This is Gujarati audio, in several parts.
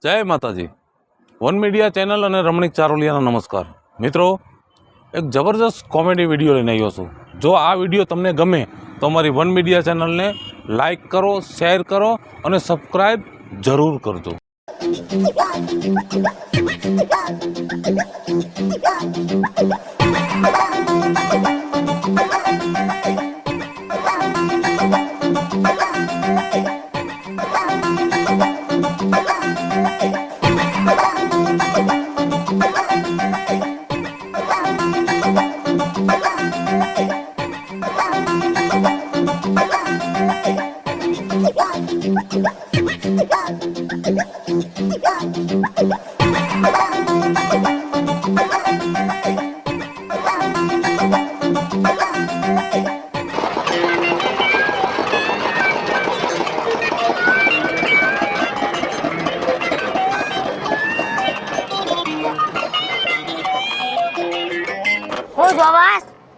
જય માતાજી. વન મીડિયા ચેનલ અને રમણીક ચારોલિયાના નમસ્કાર મિત્રો. એક જબરજસ્ત કોમેડી વિડીયો લઈને આવ્યો છું. જો આ વિડીયો તમને ગમે તો અમારી વન મીડિયા ચેનલને લાઈક કરો, શેર કરો અને સબસ્ક્રાઈબ જરૂર કરજો.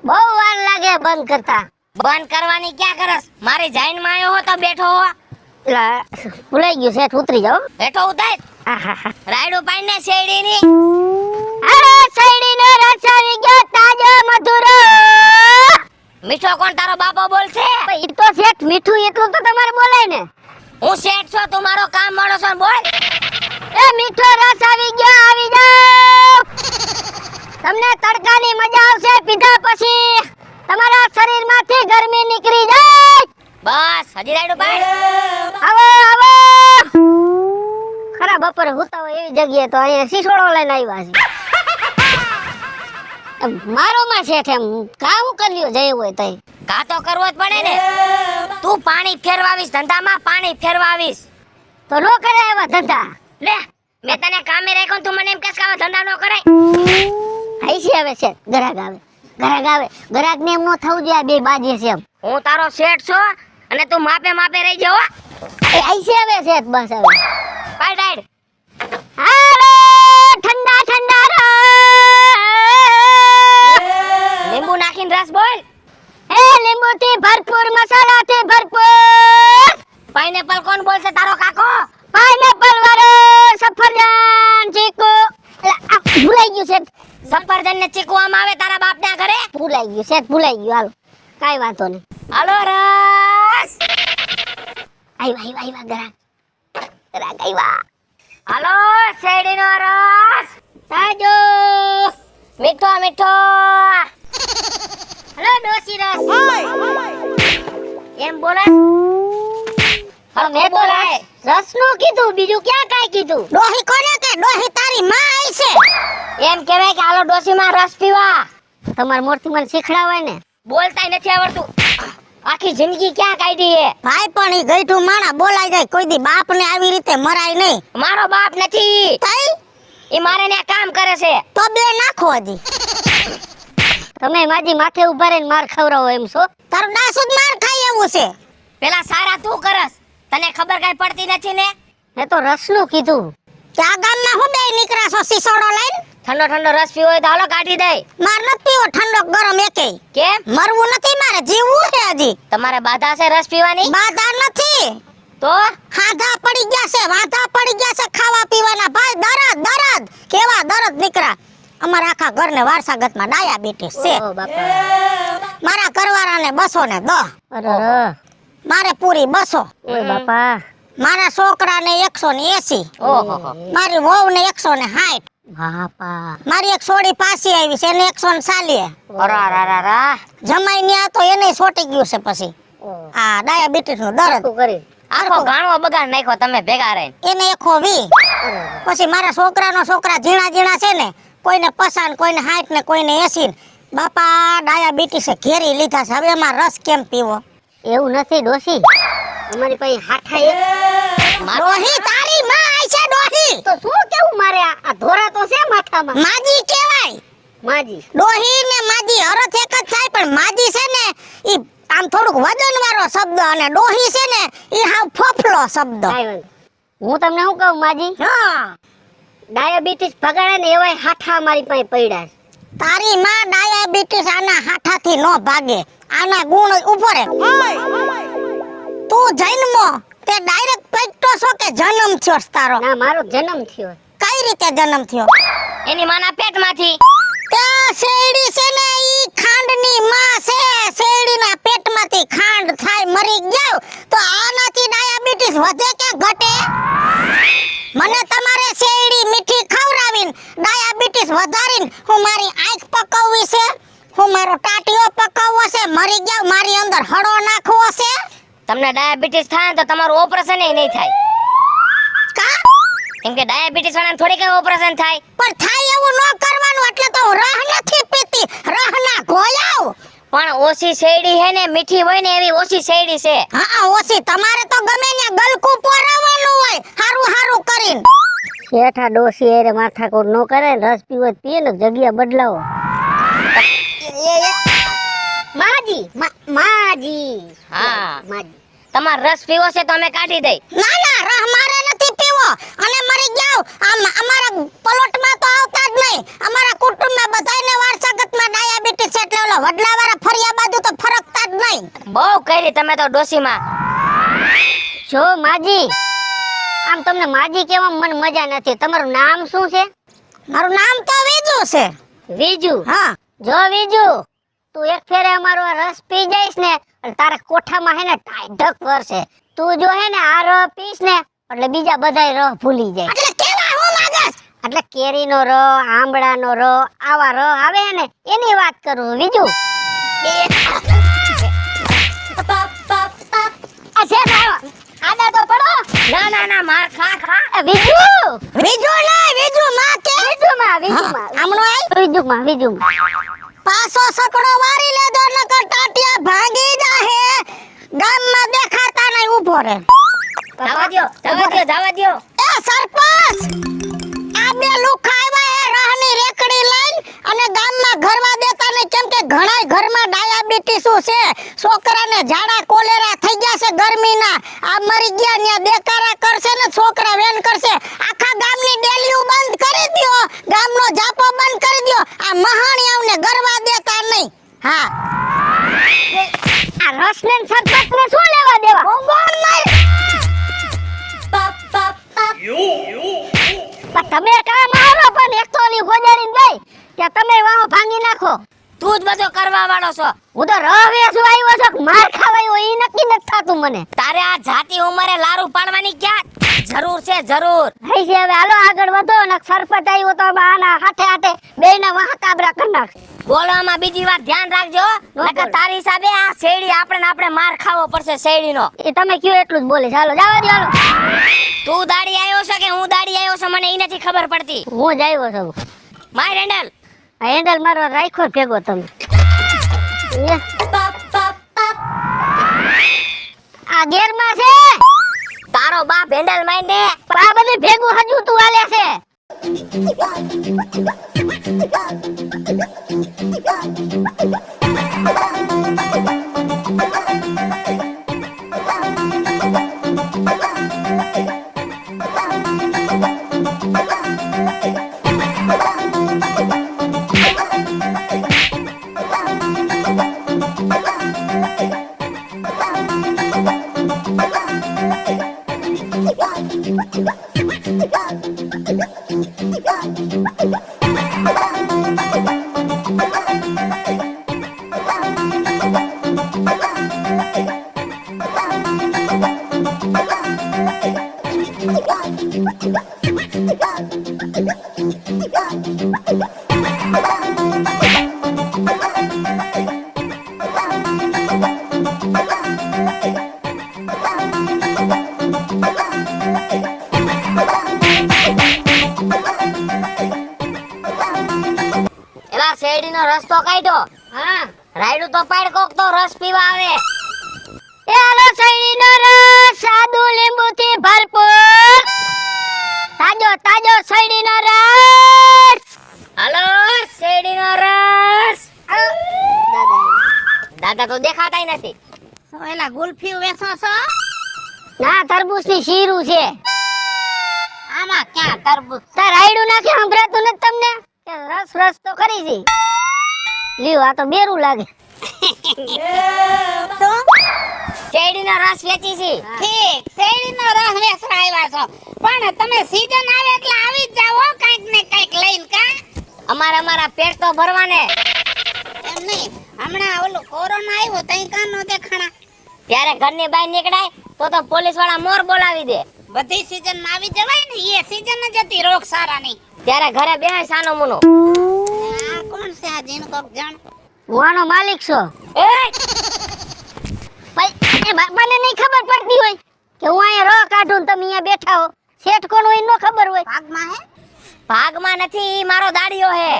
બહુ વાર લાગે બંધ કરતા. બંધ કરવાની ક્યાં કરસ? મારી જાઈન માં આવ્યો હો તો બેઠો હો. ભૂલાઈ ગયું છે, ઉતરી જાઓ. બેઠો ઉતાર. રાયડું પાઈને શેરડી ની. અરે શેરડી નો રસ આવી ગયો, તાજો મધુરો. મીઠો કોણ તારો બાપો બોલશે? ઈ તો શેઠ મીઠું એટલું તો તમારે બોલાય ને. હું શેઠ છો, તું મારો કામ માણો છો, બોલ. એ મીઠો રસ આવી ગયો, આવી જાઓ. તમને તડકાની મજા આવશે પીધા પછી. તમારા શરીરમાંથી ગરમી નીકળી જાય. બસ હજી રાયડું પાડ. આવો આવો. ખરા બપોરે હુતા હોય એવી જગ્યાએ તો અહીંયા શીશોડો લઈને આવ્યા છે. મારો માં છે એમ કામ કર્યું જઈ હોય તઈ. કા તો કરવો જ પડે ને. તું પાણી ફેરવાવીશ ધંધામાં, પાણી ફેરવાવીશ તો નો કરે એવા ધંધા. લે મેં તને કામે રાખ્યો, તું મને એમ કહેશ કે આવા ધંધા નો કરાય. આઈસી આવે છે, ગરાગ આવે, ગરાગ આવે. ગરાગ ને એમ નો થવું જોઈએ, બે બાજે છે એમ. હું તારો શેઠ છો અને તું માપે માપે રહી જાવ. આઈસી આવે છે, બસ આવે. પાડ પાડ. હાલો ઠંડા ઠંડા રો. લીંબુ નાખીને રસ બોલ. એ લીંબુ થી ભરપૂર, મસાલા થી ભરપૂર. પાઇનેપલ કોણ બોલશે? તારો કાકો. પાઇનેપલ વાળો સફરજન ચીકુ. ભૂલાઈ ગયું છે. સફરજન ને ચીકુ આમ આવે તારા બાપ ના ઘરે? ભૂલાઈ ગયું છે, ભૂલાઈ ગયું. હાલો કાઈ વાતો નહીં. હાલો રસ. આઈવા ગરાગ ગરાગ આઈવા. હાલો શેરડી નો રસ તાજો મીઠો મીઠો. હાલો ડોસી રસ એમ બોલે. હા મેં બોલાય રસ નું કીધું, બીજું ક્યાં કાઈ કીધું? ડોહી કોને કે? ડોહી તારી માં આઈ છે. એમ કહેવાય કે હાલો ડોસી માં રસ પીવા. તમાર મોરથી મને શીખડાવાય ને. બોલતાય નથી આવડતું. આખી જિંદગી ક્યાં કાઢી હે ભાઈ? પણ ઈ ગઈઠું માણા બોલાઈ જાય, કોઈ દી બાપ ને આવી રીતે મરાય નહીં. મારો બાપ નથી. તઈ ઈ મારે ને કામ કરે છે તો બે નાખો હજી. તમે માજી માથે ઉભા રહીને માર ખવરાવો એમ છો? તારો દાસુદ માર ખાય એવું છે. પેલા સારા તું કરસ, તને ખબર કઈ પડતી નથી ને. મેં તો રસ નું કીધું. ક્યાં ગામમાં હું બે નીકળા છો સિસોડો લઈને? ઠંડો ઠંડો રસ પીવો હોય તો હાલો કાઢી દે. માર નથી પીવો ઠંડો ગરમ એકે. કેમ? મરવું નથી મારે, જીવવું છે હજી. તમારે બાધા છે રસ પીવાની? બાધા નથી તો હાધા પડી ગયા છે, વાધા પડી ગયા છે ખાવા પીવાના. ભાઈ દરદ દરદ કેવા દરદ નીકળ્યા. અમારા આખા ઘરને વારસાગતમાં ડાયાબિટીસ છે. ઓ બાપા. મારા ઘરવાળાને 200 ને 10. અરે મારે પૂરી 200. ઓય બાપા. મારા છોકરાને 180. ઓહો. મારી વહુને 160. બાપા. મારી એક છોડી પાછી આવી છે, એને 140. અરારારા. જમાઈ ને આ તો એને છોટી ગયું છે પછી. આ ડાયાબિટીસ નું દર્દ કરી આખો ગાણો બગાડ નાખ્યો તમે ભેગા રહીને. એને 120. પછી મારા છોકરા ઝીણા ઝીણા છે ને, કોઈને 50, કોઈને 60 ને કોઈને 80. બાપા ડાયાબિટીસે ઘેરી લીધા છે. હવે એમાં રસ કેમ પીવો? એવું નથી ડોસી, અમારી પાસે હાઠા એક. ડોહી તારી માં આઈ છે. ડોહી તો શું કેવું મારે? આ ધોરા તો છે માથામાં. માજી કહેવાય. માજી ડોહી ને માજી અરથ એક જ થાય, પણ માજી છે ને ઈ આમ થોડુંક વજન વાળો શબ્દ અને ડોહી છે ને ઈ હાવ ફોફલો શબ્દ. હું તમને શું કહું માજી? હા ડાયાબિટીસ ભગાડે ને એવાય હાઠા અમારી પાસે પડ્યા છે. તારી માં ડાયાબિટીસ આના હાઠાથી નો ભાગે. આના ગુણ ઉભો રે. તું જન્મો તે ડાયરેક્ટ પૈકતો છો કે જન્મ થયો છે તારો? ના મારો જન્મ થયો. કઈ રીતે જન્મ થયો? એની માના પેટમાંથી. ત્યાં શેરડી છે ને ઈ ખાંડની માં છે. શેરડીના પેટમાંથી ખાંડ થાય મરી ગયો તો આનાથી ડાયાબિટીસ વધે કે ઘટે? મને તમારે શેરડી મીઠી ખવડાવીને ડાયાબિટીસ વધારીને હું મારી આંખ પકવવી છે, હું મારો ટાટિયો પકવવો છે, મરી ગયો મારી અંદર હળો નાખવો છે. તમને ડાયાબિટીસ થાય ને તો તમારું ઓપરેશન નહીં થાય. કા? કેમ કે ડાયાબિટીસ વાળાને થોડી કઈ ઓપરેશન થાય. પણ થાય એવું ન કરવાનું એટલે તો હું રહ નથી પીતી, રહના ગોયાવ. પણ ઓછી શેરડી હે ને મીઠી હોય ને એવી ઓછી શેરડી છે. હા ઓછી તમારે તો ગમે ને ગલકું પોરાવાનું હોય હારું હારું કરીને. શેઠા ડોસી એરે માથાકૂટ નો કરે ને રસ પીવો તો પીએ ને જગ્યા બદલાવો. માજી માજી હા માજી તમાર રસ પીવો છે તો અમે કાઢી દઈ. ના ના રહ મારે નથી પીવો અને મરી જાવ. અમારા પલોટમાં તો આવતા જ નહીં. અમારા કુટુંબમાં બધાયને વારસાગતમાં ડાયાબિટીસ છે એટલે ઓલો વડલાવાળા ફરિયા બાજુ તો ફરકતા જ નહીં. બહુ કરી તમે તો ડોસીમાં. જો માજી આમ તમને માજી કહેવામાં મને મજા નથી. તમારું નામ શું છે? મારું નામ તો વિજુ છે. વિજુ? હા. જો વિજુ તું એક ફેરે અમારો આ રસ પી જઈશ ને એટલે તારા કોઠામાં હે ને ઢાઢક વરસે. તું જો હે ને આ રસ પીશ ને એટલે બીજા બધાય રસ ભૂલી જાય. એટલે કેવા હું માંગસ? એટલે કેરીનો રસ, આંબળાનો રસ, આવા રસ આવે ને એની વાત કરું વિજુ. આ શેઠ આવ્યો. આડા તો પડો. ના ના ના માર ખા ખા. વિજુ વિજુ નહીં વિજુ માં કે વિજુમાં આમણો આય વિજુમાં પાછો સકડો વારી લેજો નકર ટાટિયા ભાંગી જાહે. ગામમાં દેખાતા નહીં ઊભો રે. જવા દ્યો. એ સરપંચ આ બે લુખા આવ્યા હે રહની રેકડી લઈને અને ગામમાં ઘરવા દેતા નહીં કેમ કે ઘણાય ઘરમાં ડાયાબિટીસ છે. છોકરાને ઝાડા કોલેરા થઈ ગયા છે ગરમીના. આ મરી ગયા ન્યા દેકારા કરશે ને છોકરા વેન કરશે. આખા ગામની ડેલીયું બંધ કરી દ્યો, ગામનો જાપો બંધ કરી દ્યો. આ મહાણિયાઓને ગરવા દેતા નહીં. હા આ રસને સરપંચને શું લેવા દેવા? ભગવાન માર પણ તમે કામ આવો પણ એક તો ઓલી ગોજારીને ગઈ કે તમે વાહો ભાંગી નાખો. તું જ બધો કરવા વાળો છો. હું તો રવેશું આવ્યો છું માર ખાવાયો ઈ નક્કી નથી થાતું મને. તારે આ જાતિ ઉંમરે લારું પાડવાની ક્યાં જરૂર છે? જરૂર હઈ છે. હવે હાલો આગળ વધો ને સરપંચ આવ્યો તો આના હાથે હાથે બેયના વાહ કાબરા કરી નાખ. બોલવામાં બીજી વાર ધ્યાન રાખજો નકર તારી હિસાબે આ શેરડી આપણે માર ખાવો પડશે શેરડીનો. એ તમે કયો એટલું જ બોલે. ચાલો જાવા દો હાલો. તું દાડી આવ્યો છે કે હું દાડી આવ્યો છું મને ઈ નથી ખબર પડતી. હું જ આવ્યો છું. માર હેન્ડલ આ હેન્ડલ મારો રાખ્યો ભેગો તમે. આ ગેરમાં છે તારો બાપ હેન્ડલ માઈને આ બધું ભેગું હજુ તું આલે છે. એલા શેરડીનો રસ્તો કાઢ્યો. હા રાયડું તો પાડ કોક તો રસ પીવા આવે. એ આલો શેરડીનો રસ સાદુ લીંબુથી ભરપૂર તાજો શેરડીનો રસ. હાલો શેરડીનો રસ. દાદા તો દેખાતાય નથી. એલા ગુલ્ફી વેચો છો? ના તરબૂચની શીરું છે. આમાં ક્યાં તરબૂચ? તાર રાયડું નાખે સંભળાતું નથી તમને કે રસ તો કરી છે. લ્યો આ તો બેરું લાગે. શેરડીનો રસ વેચી છે. ઠીક શેરડીનો રસ વેચવા આવ્યા છો પણ તમે સીઝન આવે એટલે આવી જ જાવ હો, કાંઈક ને કાંઈક લઈને કા અમારા પેટ તો ભરવાને. એમ નહીં હમણાં ઓલું કોરોના આવ્યો તઈ કાં નો દેખાણા ત્યારે ઘરની બહાર નીકળાય તો પોલીસ વાળા મોર બોલાવી દે. બધી સીઝન માં આવી જવાય ને એ સીઝન જ હતી રોગચાળાની. ત્યારે ઘરે બેહાય સાનો મુનો. આ કોણ છે આ જીણ કોક જાણ હું આનો માલિક છું. એ બાપાને નહીં ખબર પડતી હોય કે હું અહીંયા રો કાઢું ને તમે અહીંયા બેઠા હો. શેઠ કોણ હોય નો ખબર હોય. ભાગમાં હે ભાગમાં નથી, ઈ મારો દાડિયો હે.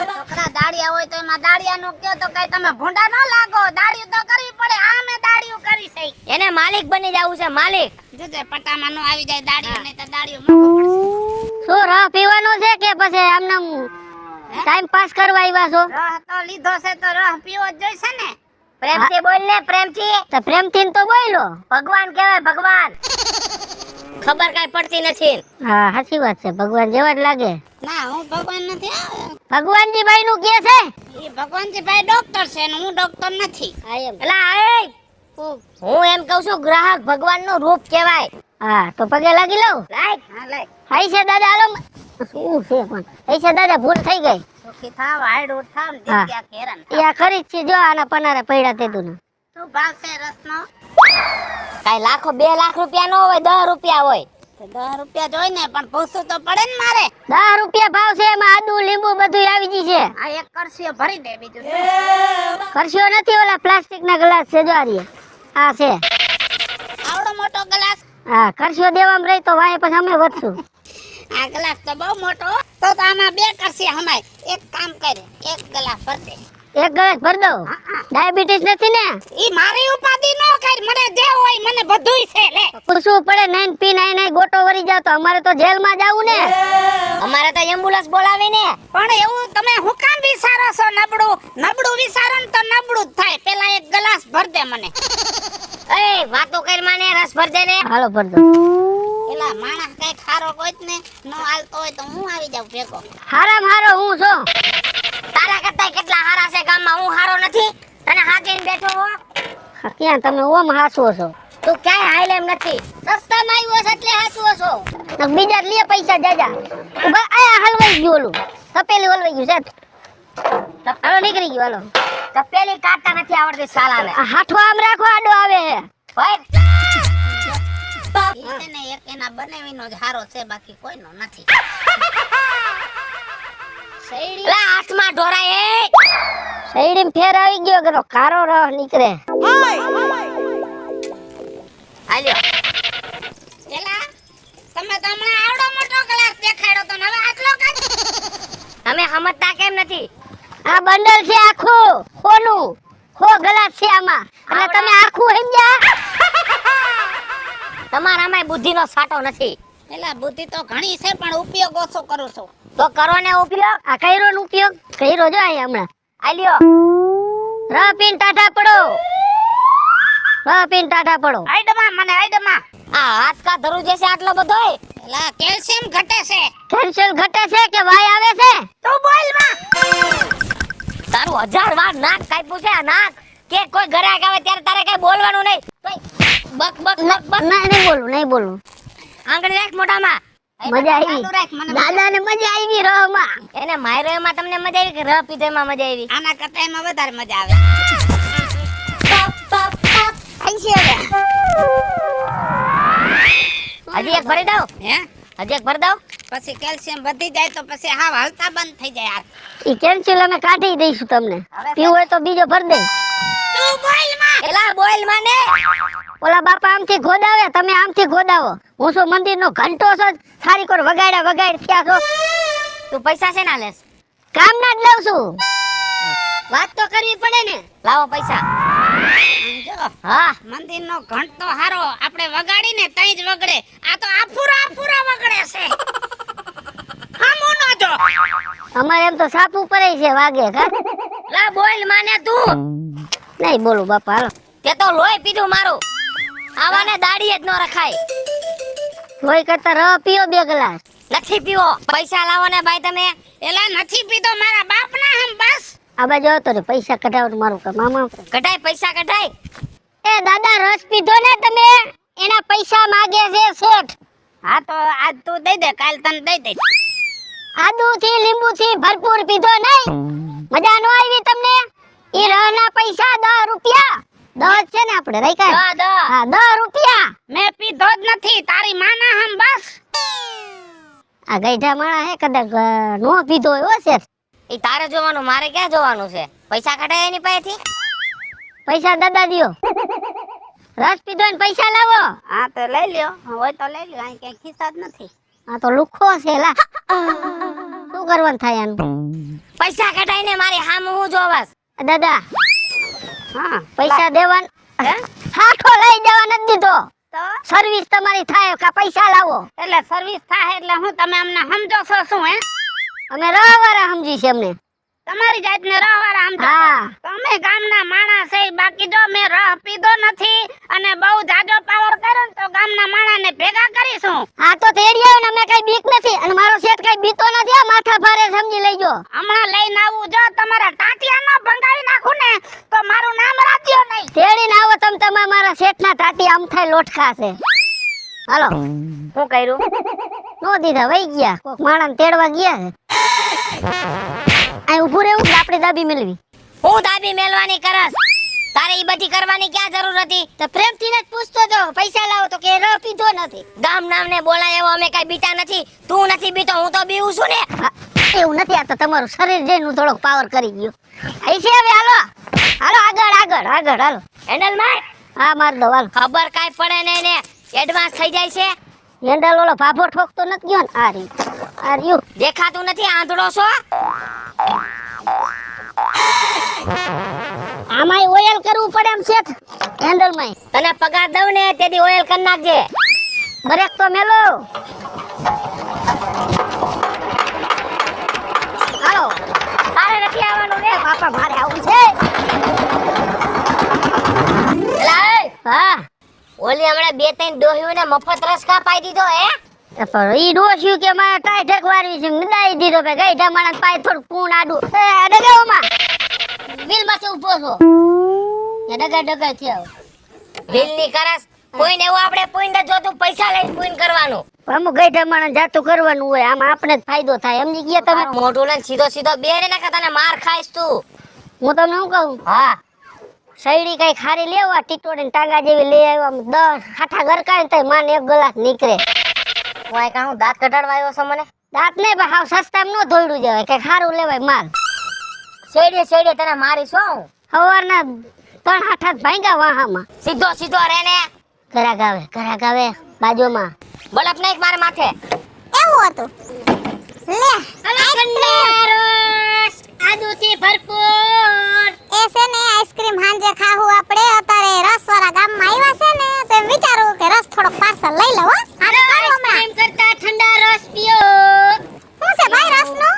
છોકરા દાડિયા હોય તો એમાં દાડિયાનું કયો તો કઈ તમે ભૂંડા ન લાગો. દાડિયું તો કરવી પડે. આ મેં દાડિયું કરી છે. એને માલિક બની જાવું છે, માલિક. જોજે પટામાં નો આવી જાય દાડિયું નહીં તો દાડિયું મોંઘું પડશે. શું રહ પીવાનો છે કે પછી આમને ટાઈમ પાસ કરવા આવ્યા છો? રહ તો લીધો છે તો રહ પીવો જ જોઈશે ને. પ્રેમથી બોલ ને, પ્રેમથી. તો પ્રેમથી તો બોલો. ભગવાન કહેવાય, ભગવાન. ખબર કાઈ પડતી નથી. હા, સાચી વાત છે. ભગવાન જેવા જ લાગે. ના હું ભગવાન નથી. ભગવાનજી ભાઈ નું કે છે? એ ભગવાનજી ભાઈ ડોક્ટર છે ને હું ડોક્ટર નથી. એલા એ હું એમ કહું છું ગ્રાહક ભગવાન નું રૂપ કહેવાય. હા, તો પગે લાગી લઉં. લાગ. હા લે હાઈ છે દાદા, હાલો. શું છે પણ? હાઈ છે દાદા, ભૂલ થઈ ગઈ. સુખી થાવ હાડું થાવ ને હા. દીકરા કેરન. એ આ ખરી જ છે. જો આના પનારે પડ્યા તે તું. શું ભાવ છે રસનો? કાઈ લાખો 2 લાખ રૂપિયા નો હોય, 10 રૂપિયા હોય. તો 10 રૂપિયા જોઈ ને પણ પૂછવું તો પડે ને મારે. 10 રૂપિયા ભાવ છે. એમાં આદુ લીંબુ બધું આવી ગઈ છે. આ એક કરસીઓ ભરી દે બીજું શું? કરશો નથી, ઓલા પ્લાસ્ટિક ના ગ્લાસ છે. જો આ રહ્યા. આ છે. આવડો મોટો ગ્લાસ. હા, કરશો દેવામાં રહી તો વાય પછી અમે વધશું. આ ગ્લાસ તો બહુ મોટો. તો આમાં 2 કરસી હમાય. એક કામ કરે એક ગ્લાસ ભર દે. એક ગ્લાસ ભર દઉં. ડાયાબિટીસ નથી ને? ઈ મારી ઉપાધિ નો કર. મને જે હોય મને બધુંય છે લે. પૂછવું પડે. 9P99 ગોટો વરી જાવ તો અમારે તો જેલમાં જાવું ને. અમારે તો એમ્બ્યુલન્સ બોલાવે ને. પણ એવું તમે હું કામ વિચારો છો? નબળું વિચારો ને તો નબળું જ થાય. પેલા એક ગ્લાસ ભર દે મને. એ વાતો કર માને, રસ ભર દે ને. હાલો ભર દો. પેલા માણસ કઈ ખારો કોઈ ને નો હાલતો હોય તો હું આવી જાઉં ભેગો. હારામ હારો હું છું. તારા કરતા કેટલા હારા છે ગામમાં. હું હારો નથી. તને હાકીને બેઠો હો. ક્યાં તમે ઓમ હાસવો છો? તું ક્યાંય હાઈલ એમ નથી. સસ્તામાં આવ્યો છે એટલે હાસવો છો. બીજા લે પૈસા જાજા. ઉભા આયા હલવાઈ ગયું ઓલું. તપેલી હલવાઈ ગયું છે. હાલો નીકળી ગયું. હાલો. તપેલી કાઢતા નથી આવડતી સાલાને. આ હાથો આમ રાખો, આડો આવે હે. ભાઈ ઈ છે ને એક એના બનાવીનો જ હારો છે બાકી કોઈનો નથી. લા હાથમાં ઢોરાય એ. શેરડીમાં ફેર આવી ગયો કે કારો રહ નીકળે. આલ્યો. પેલા તમે તો હમણાં આવડો મોટો ગ્લાસ દેખાડ્યો તો ને હવે આટલો કાઢ. અમે સમજતા કેમ નથી? આ બંડલ છે આખું ખોનું. ખો ગ્લાસ છે આમાં. એટલે તમે આખું સમજ્યા? તમારામાં બુદ્ધિનો સાટો નથી. પેલા બુદ્ધિ તો ઘણી છે પણ ઉપયોગ ઓછો કરું છું. તો કરો ને ઉપયોગ. આ કર્યો નો ઉપયોગ કર્યો જો અહીંયા હમણાં. આલ્યો. ર પીન ટાટા પડો. ર પીન ટાટા પડો. આઈડમાં મને આઈડમાં. આ હાથ કા ધરું જે છે આટલો બધોય. પેલા કેલ્શિયમ ઘટે છે. કેન્સલ ઘટે છે કે વાય આવે છે? તું બોલ માં. તારું 1000 વાર નાક કાપ્યું છે. આ નાક કે કોઈ ગ્રાહક આવે ત્યારે તારે કઈ બોલવાનું નહીં. Buck buck buck buck. નહીં બોલું. આંગળી રાખ મોઢામાં. મજા આવી. ચાલુ રાખ, મને દાદાને મજા આવી રહમાં. એને માર્યો એમાં તમને મજા આવી કે રહ પીધો એમાં મજા આવી? આના કરતા એમાં વધારે મજા આવે. હજી એક ભરી દઉં. હે હજી એક ભરી દઉં. પછી કેલ્શિયમ વધી જાય તો પછી હાવ હાલતા બંધ થઈ જાય હાથ. ઈ કેન્સલ અમે કાઢી દઈશું તમને. પીવું હોય તો બીજો ભર દે. તું બોલ માં. એલા બોલ માને. ઓલા બાપા આમથી ગોદાવે, તમે આમથી ગોદાવો. હું શું મંદિરનો ઘંટો છો? સારી કોર વગાડ થયા છો. તું પૈસા છે ના લેસ? કામના જ લઉં છું. વાત તો કરવી પડે ને. લાવો પૈસા. જો હા, મંદિરનો ઘંટ તો હારો આપણે વગાડીને તઈ જ વગડે. આ તો આફુરા વગડે છે. હામો નો જો. અમારે એમ તો સાપ ઉપર છે વાગે કા. લા બોલ માને તું. નહીં બોલું બાપા હાલો. તે તો લોહી પીધું મારું. આવાને દાડીએ જ ન રખાય. લોહી કરતા ર પીઓ 2 ગ્લાસ. નથી પીવો. પૈસા લાવો ને ભાઈ તમે. એલા નથી પીધો મારા બાપના હમ બસ. આ બાજુ આવતો રે. પૈસા કઢાવ મારું કે મામા. કઢાય પૈસા કઢાય. એ દાદા રસ પીધો ને તમે? એના પૈસા માંગે છે શેઠ. હા તો આજ તું દઈ દે, કાલ તને દઈ દઈશ. આદુ થી લીંબુ થી ભરપૂર પીધો નહીં? મજા નો આવી તમને? ઈ રહના પૈસા 10 રૂપિયા. 10 છે ને આપણે રાખ્યા? હા 10 રૂપિયા. મેં પીધો જ નથી, તારી માના હમ બસ. આ ગઈઢા માણા હે કદાચ નો પીધો હોય હો શેઠ. ઈ તારે જોવાનું, મારે ક્યાં જોવાનું છે? પૈસા કઢાય એની પાસેથી. પૈસા દાદા દિયો. રસ પીધો ને પૈસા લાવો. હા તો લઈ લ્યો, હોય તો લઈ લ્યો, અહીં ક્યાંય ખિસ્સા જ નથી. આ તો લુખો છે લા. શું કરવાનું થાય આનું? પૈસા કઢાઈને મારી હામું હું જોવાસ. દાદા હા પૈસા દેવાન હે? હાઠો લઈ દેવા નથી દીધો. તો સર્વિસ તમારી થાય કા પૈસા લાવો. એટલે સર્વિસ થાય એટલે હું તમે અમને સમજો છો શું હે? અમે રહવારા સમજી છે અમને. તમારી જાતને રહવારા સમજો. હા તમે ગામના માણસ છે, બાકી જો મેં રહ પીધો નથી અને બહુ જાજો પાવર કર્યો ને તો ગામના માણાને ભેગા કરીશું. આ તો તેડી આવ્યો ને અમે કઈ બીક નથી અને મારો શેઠ કઈ બીતો નથી. આ માથા ભારે સમજી લેજો. હમણાં લઈને આવું, જો તમારા ટાટિયા ન ભંગાવી નાખું ને તો મારું નામ રાખ્યો નહીં. તેડીને આવો તમે મારા શેઠના ટાટી આમ થાય લોટખા છે. હાલો શું કર્યું? નો દીધા વઈ ગયા. કોક માણાને તેડવા ગયા છે. આ ઊભું રહેવું આપણી દાબી મેળવી. હું દાબી મેલવાની કરસ? તારે ઈ બધી કરવાની ક્યાં જરૂર હતી? તો પ્રેમથી જ પૂછતો તો પૈસા લાવો તો કે રહ પીધો નથી. ગામ નામને બોલાય એવો અમે કઈ બીતા નથી. તું નથી બીતો, હું તો બીવું છું ને. હા, એવું નથી. આ તો તમારું શરીર જઈને થોડોક પાવર કરી ગયો. અહીં છે હવે. હાલો હાલો આગળ હાલો. હેન્ડલ માર. હા માર દો હાલો. ખબર કાઈ પડે નહીં ને એડવાન્સ થઈ જાય છે. હેન્ડલ ઓલો ભાભો ઠોકતો નથી ગયો ને? આ રહ્યું. દેખાતું નથી, આંધળો છો? આમાંય ઓઇલ કરવું પડે એમ છે હેન્ડલમાંય. તને પગાર દઉં ને તેથી ઓઇલ કરી નાખજે. બ્રેક તો મેલો. હાલો તારે નથી આવવાનું રે. પાપા મારે આવું છે. એલા એ, હા ઓલી હમણાં 2-3 ડોહીઓને મફત રસ કાપાઈ દીધો હે? પણ ઈ ડોસ્યું કે મારે ટાઈઠક વારવી છે નદાઈ દીધો ભાઈ. ગઈઢા માણસ પાય થોડું પૂણ આડું ડગાઓમાં વિલ માંથી ઉભો છો. એ ડગા થયો. બિલની કરસ. કોઈને એવું આપણે પોઈન્ટ જો તું પૈસા લઈને પોઈન્ટ કરવાનું. અમુક ગઈઢા માણસ જાતું કરવાનું હોય. આમાં આપણે જ ફાયદો થાય. સમજી ગયા તમે? મોઢું લઈને સીધો બેરે નાખે, તને માર ખાઈશ તું. હું તમને શું કહું? હા સૈડી કઈ ખારી લેવા ટીટોડીને ટાંગા જેવી લઈ આવ્યા. 10 હાઠા ગરકાય તો માન એક ગ્લાસ નીકળે. વાય કા હું દાંત કઢાડવા આવ્યો છો મને? દાંત ને ભાઈ હાવ સસ્તામાં નો ધોઈડું જવાય. કઈ ખારું લેવાય માલ. શેડે તને મારી શું? સવારના 3 હાઠા ભાંગ્યા વાહામાં. સીધો રે ને. ઘરાક આવે બાજુમાં. બળપ નાખ મારે માથે. એવું હતું. લે આદુથી ભરપૂર. એ છે ને આઈસ્ક્રીમ હાંજે ખાવું આપણે. અત્યારે રસવાળા ગામમાં આવ્યા છે ને તો એમ વિચારું કે રસ થોડોક પાર્સલ લઈ લઉં. હાલો આઈસ્ક્રીમ કરતા ઠંડા રસ પીઓ. શું છે ભાઈ રસનો?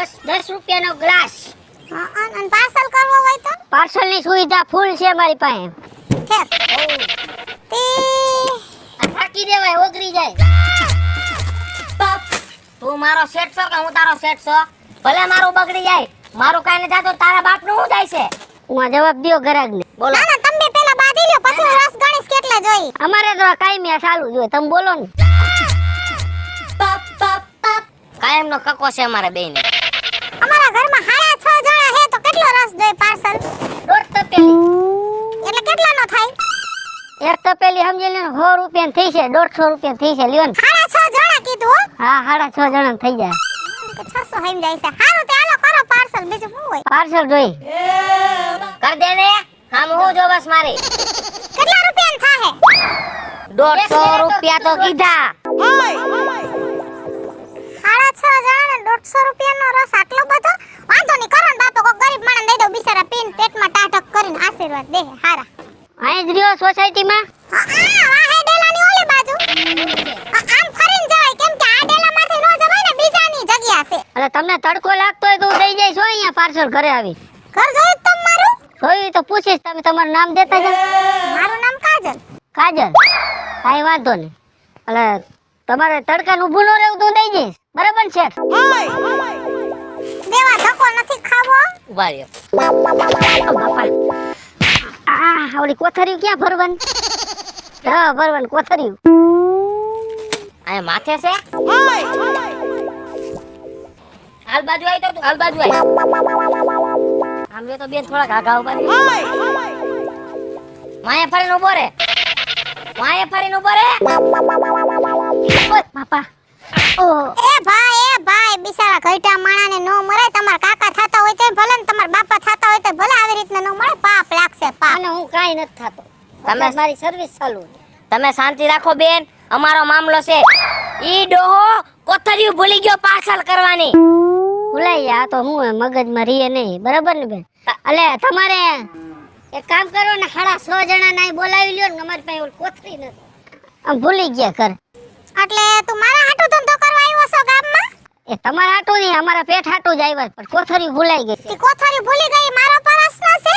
રસ 10 રૂપિયાનો ગ્લાસ. અને પાર્સલ કરવો હોય તો? પાર્સલની સુવિધા ફૂલ છે મારી પાસે. ખેર તે થાકી દેવાય ઓગરી જાય. તું મારો સેટ છો કે હું તારો સેટ છો? ભલે મારું બગડી જાય, મારું કાઈ ન જાતો, તારા બાપનું હું જાય છે? હું જવાબ દ્યો ગ્રાહકને. બોલો. ના તમે પેલા બાંધી લ્યો, પછી હું રસ ગણીશ કેટલા જોઈ. અમારે તો કાયમી આ ચાલુ જોઈએ. તમે બોલો ને. કાયમનો કકો છે અમારે બેયને. અમારા ઘરમાં 6.5 જણા હે તો કેટલો રસ જોઈ પાર્સલ? 1.5 તપેલી. એટલે કેટલાનો થાય? એક તપેલી સમજી લે 100 રૂપિયા થઈ છે. 150 રૂપિયા થઈ છે. લ્યો ને. 6.5 જણા કીધું હો. હા 6.5 જણા થઈ જાય. 600 હમ જાય છે. હારું તે હાલો કરો પાર્સલ, બીજું શું હોય? પાર્સલ જોઈ. કર દે ને. આમ હું જો બસ મારી. કેટલા રૂપિયા થાહે? 150 રૂપિયા તો કીધા. 6.5 જણાને 150 રૂપિયાનો રસ આટલો બધો? વાંધો નહીં, કરો ને બાપા, કોઈ ગરીબ માણસ દઈ દો, બિચારા પીન પેટમાં ટાઢક કરીને આશીર્વાદ દે હારા. અહીં જ રહ્યો સોસાયટીમાં. વાહે ડેલાની ઓલી બાજુ. આમ ફરીને જવાય, કેમ કે આ ડેલામાંથી નો જવાય ને, બીજાની જગ્યા છે. એટલે તમને તડકો લાગતો હોય તો હું દઈ જઈશ અહીંયા પાર્સલ ઘરે આવી. ઘર જોયું તમારું? જોયું તો પૂછીશ. તમે તમારું નામ દેતા જાઓ. મારું નામ કાજલ. કાજલ. કાંઈ વાંધો નહીં. એટલે તમારે તડકાનું ઊભું ન રહેવું તો હું દઈ જઈશ. બરાબર છે? દેવા ધક્કો નથી ખાવો. ઉભા રહ્યો. બાપા આ ઓલી કોથરીયું ક્યાં ભરવાનું? હા ભરવાનું કોથરીયું આ માથે છે. હાલ બાજુ આવી તો તું, હાલ બાજુ આવી. આમ લે તો બેન થોડા ઘાઘા ઉભા રહે. માયા ફરીને ઉભો રે. માયા ફરીને ઉભો રે. ઓય બાપા. ઓહ એ ભાઈ બિચારા ઘઈટા માણાને નો મરે. તમારા કાકા થાતા હોય તો ભલે ને તમારા બાપા થાતા હોય તો ભલે આવી રીતના નો મળે. પાપ લાગશે પાપ. અને હું કાઈ નથી થાતો. તમે મારી સર્વિસ ચાલુ. તમે શાંતિ રાખો બેન, અમારો મામલો છે. ઈ ડોહો કોથરીયું ભૂલી ગયો પાર્સલ કરવાની. ભૂલાઈ જા તો હું મગજમાં રીએ નહીં, બરાબર ને બેન? અલે તમારે એક કામ કરો ને, 6.5 જણા નાઈ બોલાવી લ્યો ને, અમારી પાસે ઓલ કોથરી નથી. આમ ભૂલી ગયા કર. એટલે તું મારા હાટુ ધંધો કરવા આવ્યો છો ગામમાં? એ તમારા હાટું નહીં, અમારા પેટ હાટું જ આવ્યા, પણ કોથરી ભૂલાઈ ગઈ. તી કોથરી ભૂલી ગઈ મારો પ્રશ્ન છે.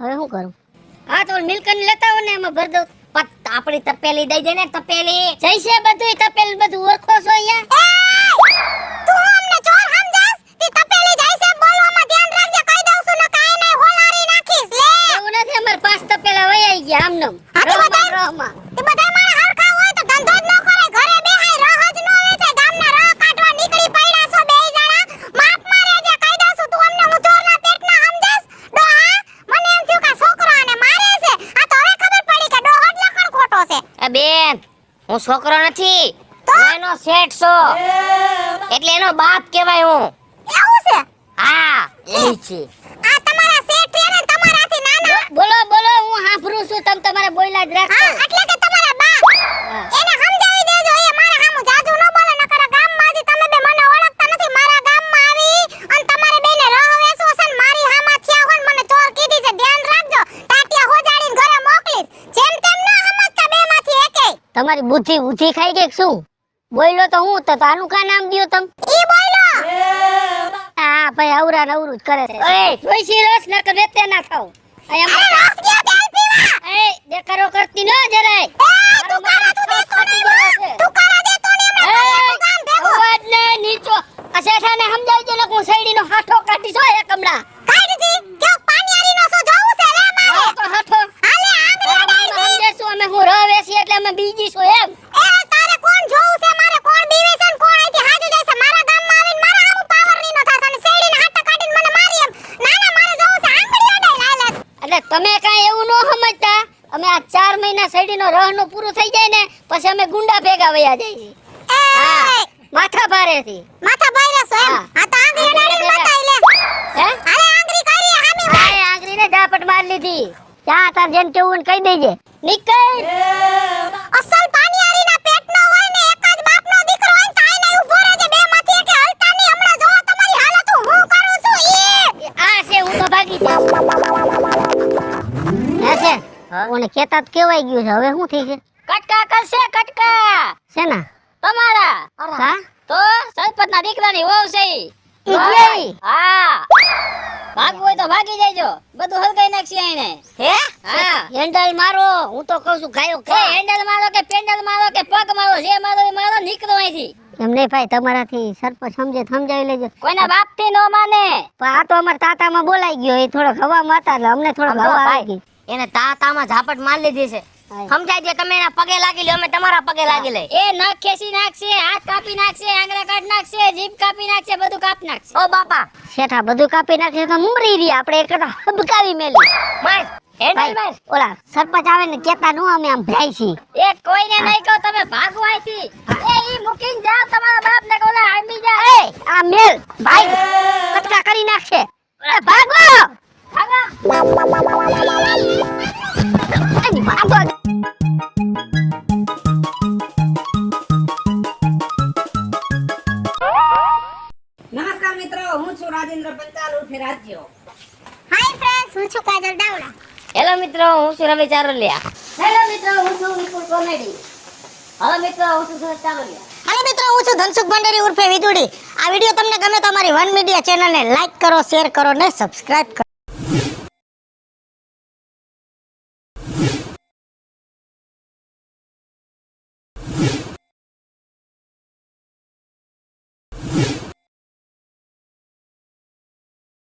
હવે શું કરું? હા તો મિલકત લેતા હો ને એમાં ભર દઉં. આપણી તપેલી દઈ દે ને, તપેલી જઈ છે બધું. તપેલી બધું ઓળખો છો અહીંયા? તું અમને ચોર સમજાસ? તી તપેલી જાય છે બોલવામાં ધ્યાન રાખજે. કહી દઉં છું ને કાઈ નહીં હોલારી નાખીશ. લે એવું નથી, અમાર 5 તપેલા વહી ગયા આમનમ. રહમાં. તે બધાય મારા હરખા હોય તો ધંધો જ ન કરે. ઘરે બેહાય રહ જ ન વેચાય. ગામના રહ કાઢવા નીકળી પડ્યા છો બે જણા. માપ મારે જે કહી દઉં છું. તું અમને હું ચોરના પેટના સમજાસ? ડોહા મને એમ થયું કે છોકરો આને મારે છે. આ તો હવે ખબર પડી કે ડોહો જ લખણ ખોટો છે. એ બેન, હું છોકરો નથી, હું એનો શેઠ છું. એટલે એનો બાપ કહેવાય હું. એવું છે? હા એ છે. આ તમારા શેઠ છે ને તમારાથી નાના? બોલો બોલો, હું સાંભળું છું. તમે તમારે બોલ્યા જ રાખો. હા એટલે કે તમારા બા. એને સમજાવી દેજો. એ મારા સામું જાજુ ન બોલે. નકર ગામમાં હજી તમે બે મને ઓળખતા નથી. મારા ગામમાં આવી અને તમારે બેને રહ વેચવો છે ને મારી હામાં થયા હોય ને મને ચોર કીધી છે. ધ્યાન રાખજો. ટાટિયા હોજાડીને ઘરે મોકલીશ. જેમ તેમ ન સમજતા બેમાંથી એકેય. તમારી બુદ્ધિ ઉધી ખાઈ ગઈ કે શું? બોલ્યો તો હું તો આનું કા નામ દ્યો તમ? ઈ બોલો. હા ભાઈ, અવરા નવરું જ કરે છે. એ જોઈશી રસ નકર વેતે ના થાવ. અરે રસ ગયો તેલ પીવા. એ દેખાડો કરતી ન જરાય. તું કારા તું દેતો નહીં. તું કારા દેતો નહીં. હમણાં કામ ભેગું. અવાજ ને નીચો. આ શેઠાને સમજાવી દે ને, હું સૈડીનો હાથો કાઢી છો એક હમણાં. કાઢી દી. કેવો પાણીયારીનો શું જોવું છે લે મારે. તો હાથો. હાલે આંગળી ડાળી. સમજેશું અમે, હું રવે છે એટલે અમે બીજી છું એમ. એ તારે કોણ જોવું છે? મારે કોણ બીવે છે ને કોણ અહીંથી હાજુ જાય છે? મારા ગામમાં આવીને મારા આમ પાવર નીનો થાશે અને શેરડીના હાટા કાઢીને મને મારી એમ. ના ના મારે જોવું છે આંગળી ડાળી લાલે. એટલે તમે કાંઈ એવું ન સમજતા. અમે આ 4 મહિના શેરડીનો રહનો પૂરો થઈ જાય ને પછી અમે ગુંડા ભેગા વયા જઈએ. હા, માથા ભારેથી. માથા ભાઈરા છો એમ? હા. હા તો આંગળી ડાળી બતાઈ લે. હે? હાલે આંગળી કરી હામી હોય. આ આંગળીને ઝાપટ માર લીધી. જા તાર જેમ કેવું કહી દેજે. નીકળ. અસલ પાણીયારીના પેટનો હોય ને એક જ બાપનો દીકરો હોય ને તાઈ નહીં ઊભો રહેજે. બેમાંથી એકે હલતા નહીં. હમણાં જો તમારી હાલત હું કરું છું ઈ. આ છે, હું તો ભાગી જાઉં. હે છે? ઓને કેતા તો કેવાઈ ગયું છે. હવે શું થઈ છે? કટકા કરશે કટકા. શેના? તમારા. હા? તો સરપંચના દીકરાની વહુ છે ઈ. હા. ભાગવું હોય તો ભાગી જજો. બધું હલગાઈ નાખશે આને. હે? હા. હેન્ડલ મારો. હું તો કહું છું ગાયો ખા. હેન્ડલ મારો કે પેન્ડલ મારો કે પગ મારો, જે મારો એ મારો, નીકળો અહીંથી. એમ નહીં ભાઈ, તમારાથી સરપંચ સમજાવી લેજો. કોઈના બાપ થી નો માને. પણ આ તો અમાર તાતામાં બોલાઈ ગયો. એ થોડો હવામાં હતા એટલે અમને થોડો હવા આવી ગઈ. એને તાતામાં ઝાપટ માર લીધી છે. સમજાઈ દે, તમે એના પગે લાગી લ્યો, અમે તમારા પગે લાગી લે. એ નખ ખેસી નાખશે, હાથ કાપી નાખશે, આંગળા કાઢી નાખશે, જીભ કાપી નાખશે, બધું કાપી નાખશે. ઓ બાપા, શેઠા બધું કાપી નાખશે તો મરી રહી. આપણે એક તો હબકાવી મેલી. માર હેન્ડલ માર. ઓલા સરપંચ આવે ને કેતા નો અમે આમ ભરાઈ છી. એ કોઈને નહીં કહો, તમે ભાગો અહીંથી. એ ઈ મુકીને જાવ તમારા બાપ ને ઓલા આમી જા. એ આ મેલ ભાઈ કટકા કરી નાખશે. એ ભાગો ભાગો. એ ભાગો. નમસ્કાર મિત્રો, હું છું રાજેન્દ્ર પંચાલ ઉર્ફે રાજ્યો. હાય ફ્રેન્ડ્સ, હું છું કાજલ ડાવડા. હેલો મિત્રો, હું છું રવિ ચારોલિયા. હેલો મિત્રો, હું છું વિપુલ કોમેડી. હેલો મિત્રો, હું છું સુરત ચારોલિયા. હાલો મિત્રો, હું છું ધનસુખ ભંડેરી ઉર્ફે વિદુડી. આ વિડિયો તમને ગમે તો અમારી વન મીડિયા ચેનલને લાઈક કરો, શેર કરો ને સબસ્ક્રાઇબ કરો.